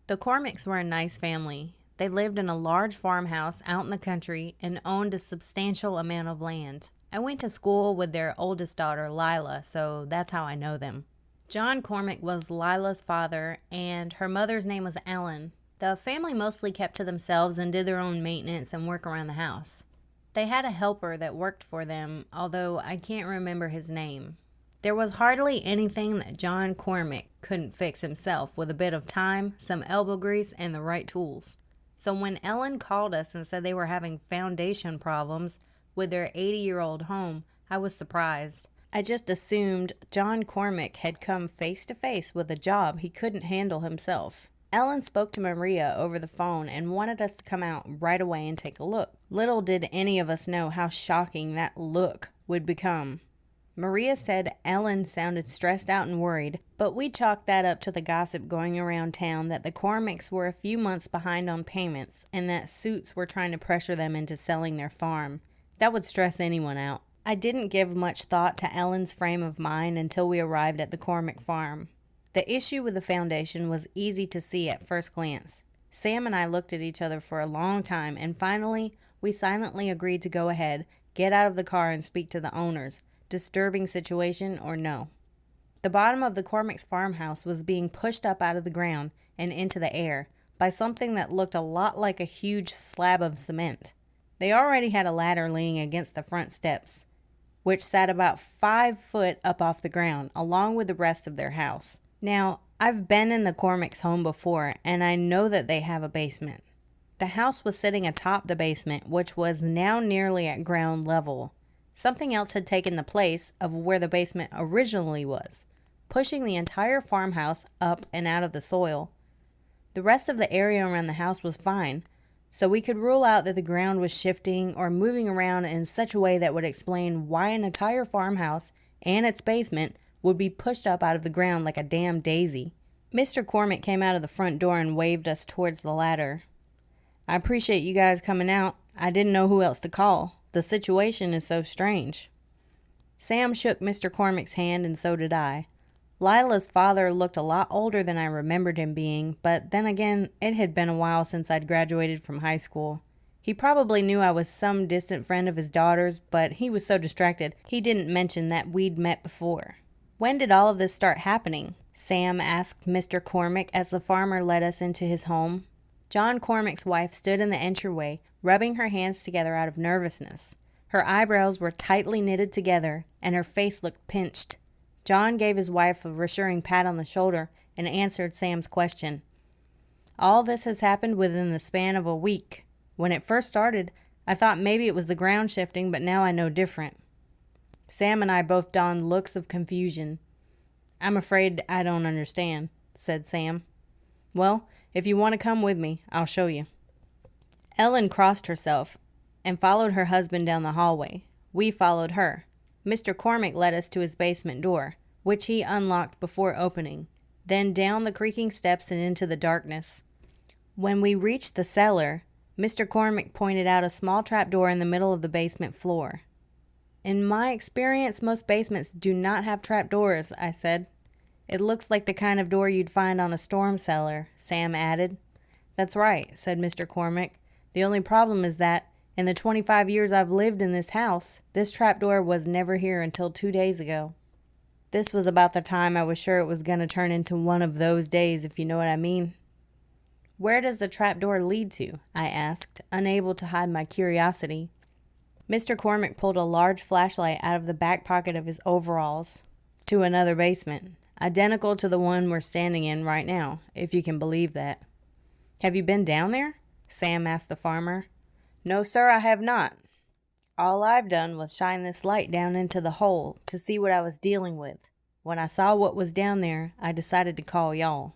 The Cormacks were a nice family. They lived in a large farmhouse out in the country and owned a substantial amount of land. I went to school with their oldest daughter, Lila, so that's how I know them. John Cormack was Lila's father, and her mother's name was Ellen. The family mostly kept to themselves and did their own maintenance and work around the house. They had a helper that worked for them, although I can't remember his name. There was hardly anything that John Cormack couldn't fix himself with a bit of time, some elbow grease, and the right tools. So when Ellen called us and said they were having foundation problems with their 80-year-old home, I was surprised. I just assumed John Cormack had come face to face with a job he couldn't handle himself. Ellen spoke to Maria over the phone and wanted us to come out right away and take a look. Little did any of us know how shocking that look would become. Maria said Ellen sounded stressed out and worried, but we chalked that up to the gossip going around town that the Cormacks were a few months behind on payments and that suits were trying to pressure them into selling their farm. That would stress anyone out. I didn't give much thought to Ellen's frame of mind until we arrived at the Cormack farm. The issue with the foundation was easy to see at first glance. Sam and I looked at each other for a long time, and finally, we silently agreed to go ahead, get out of the car, and speak to the owners. Disturbing situation or no. The bottom of the Cormack's farmhouse was being pushed up out of the ground and into the air by something that looked a lot like a huge slab of cement. They already had a ladder leaning against the front steps, which sat about 5 foot up off the ground, along with the rest of their house. Now, I've been in the Cormack's home before, and I know that they have a basement. The house was sitting atop the basement, which was now nearly at ground level. Something else had taken the place of where the basement originally was, pushing the entire farmhouse up and out of the soil. The rest of the area around the house was fine, so we could rule out that the ground was shifting or moving around in such a way that would explain why an entire farmhouse and its basement would be pushed up out of the ground like a damn daisy. Mr. Cormack came out of the front door and waved us towards the ladder. "I appreciate you guys coming out. I didn't know who else to call. The situation is so strange." Sam shook Mr. Cormack's hand, and so did I. Lila's father looked a lot older than I remembered him being, but then again, it had been a while since I'd graduated from high school. He probably knew I was some distant friend of his daughter's, but he was so distracted he didn't mention that we'd met before. "When did all of this start happening?" Sam asked Mr. Cormack as the farmer led us into his home. John Cormack's wife stood in the entryway, rubbing her hands together out of nervousness. Her eyebrows were tightly knitted together, and her face looked pinched. John gave his wife a reassuring pat on the shoulder and answered Sam's question. "All this has happened within the span of a week. When it first started, I thought maybe it was the ground shifting, but now I know different." Sam and I both donned looks of confusion. "I'm afraid I don't understand," said Sam. "Well, if you want to come with me, I'll show you." Ellen crossed herself and followed her husband down the hallway. We followed her. Mr. Cormack led us to his basement door, which he unlocked before opening, then down the creaking steps and into the darkness. When we reached the cellar, Mr. Cormack pointed out a small trapdoor in the middle of the basement floor. "In my experience, most basements do not have trapdoors," I said. "It looks like the kind of door you'd find on a storm cellar," Sam added. "That's right," said Mr. Cormack. "The only problem is that, in the 25 years I've lived in this house, this trapdoor was never here until 2 days ago." This was about the time I was sure it was going to turn into one of those days, if you know what I mean. "Where does the trapdoor lead to?" I asked, unable to hide my curiosity. Mr. Cormack pulled a large flashlight out of the back pocket of his overalls. "To another basement, identical to the one we're standing in right now, if you can believe that." "Have you been down there?" Sam asked the farmer. "No, sir, I have not. All I've done was shine this light down into the hole to see what I was dealing with. When I saw what was down there, I decided to call y'all."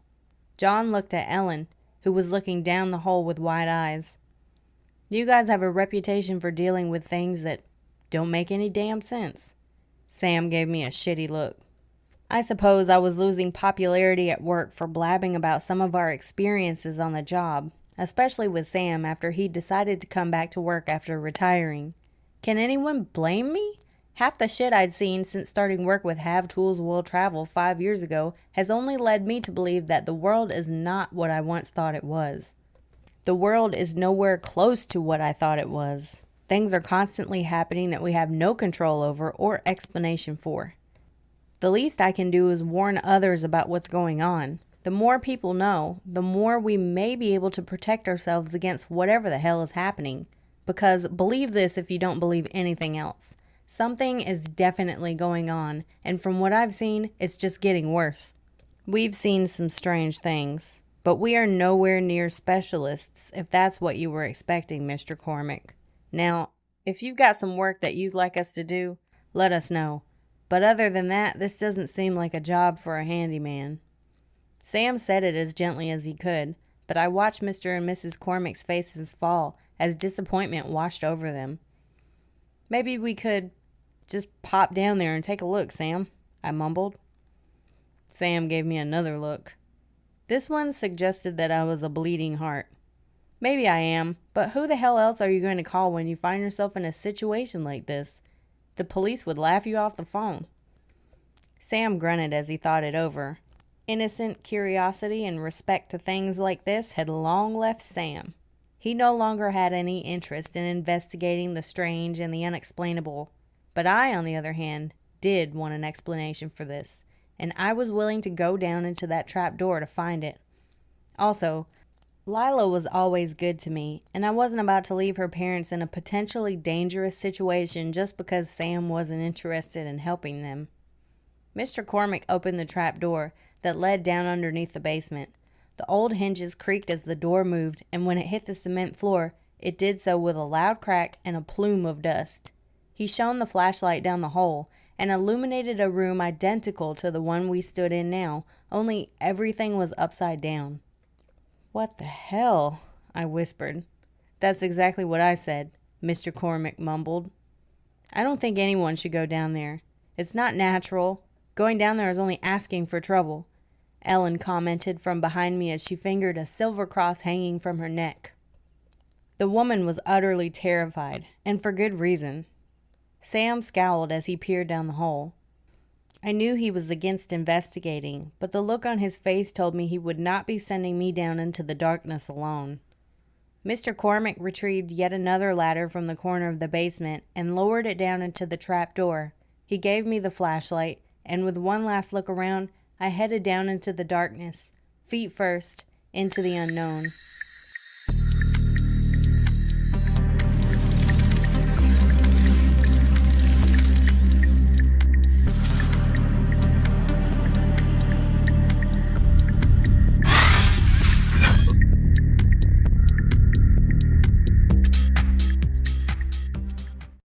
John looked at Ellen, who was looking down the hole with wide eyes. "You guys have a reputation for dealing with things that don't make any damn sense." Sam gave me a shitty look. I suppose I was losing popularity at work for blabbing about some of our experiences on the job, especially with Sam after he decided to come back to work after retiring. Can anyone blame me? Half the shit I'd seen since starting work with Have Tools Will Travel 5 years ago has only led me to believe that the world is not what I once thought it was. The world is nowhere close to what I thought it was. Things are constantly happening that we have no control over or explanation for. The least I can do is warn others about what's going on. The more people know, the more we may be able to protect ourselves against whatever the hell is happening. Because believe this if you don't believe anything else. Something is definitely going on, and from what I've seen, it's just getting worse. We've seen some strange things, but we are nowhere near specialists if that's what you were expecting, Mr. Cormac. Now, if you've got some work that you'd like us to do, let us know. But other than that, this doesn't seem like a job for a handyman. Sam said it as gently as he could, but I watched Mr. and Mrs. Cormac's faces fall as disappointment washed over them. Maybe we could just pop down there and take a look, Sam, I mumbled. Sam gave me another look. This one suggested that I was a bleeding heart. Maybe I am, but who the hell else are you going to call when you find yourself in a situation like this? The police would laugh you off the phone. Sam grunted as he thought it over. Innocent curiosity and respect to things like this had long left Sam. He no longer had any interest in investigating the strange and the unexplainable. But I, on the other hand, did want an explanation for this, and I was willing to go down into that trap door to find it. Also, Lila was always good to me, and I wasn't about to leave her parents in a potentially dangerous situation just because Sam wasn't interested in helping them. Mr. Cormac opened the trap door that led down underneath the basement. The old hinges creaked as the door moved, and when it hit the cement floor, it did so with a loud crack and a plume of dust. He shone the flashlight down the hole and illuminated a room identical to the one we stood in now, only everything was upside down. "What the hell?" I whispered. "That's exactly what I said," Mr. Cormac mumbled. "I don't think anyone should go down there. It's not natural. Going down there is only asking for trouble," Ellen commented from behind me as she fingered a silver cross hanging from her neck. The woman was utterly terrified, and for good reason. Sam scowled as he peered down the hole. I knew he was against investigating, but the look on his face told me he would not be sending me down into the darkness alone. Mr. Cormac retrieved yet another ladder from the corner of the basement and lowered it down into the trap door. He gave me the flashlight, and with one last look around, I headed down into the darkness, feet first, into the unknown.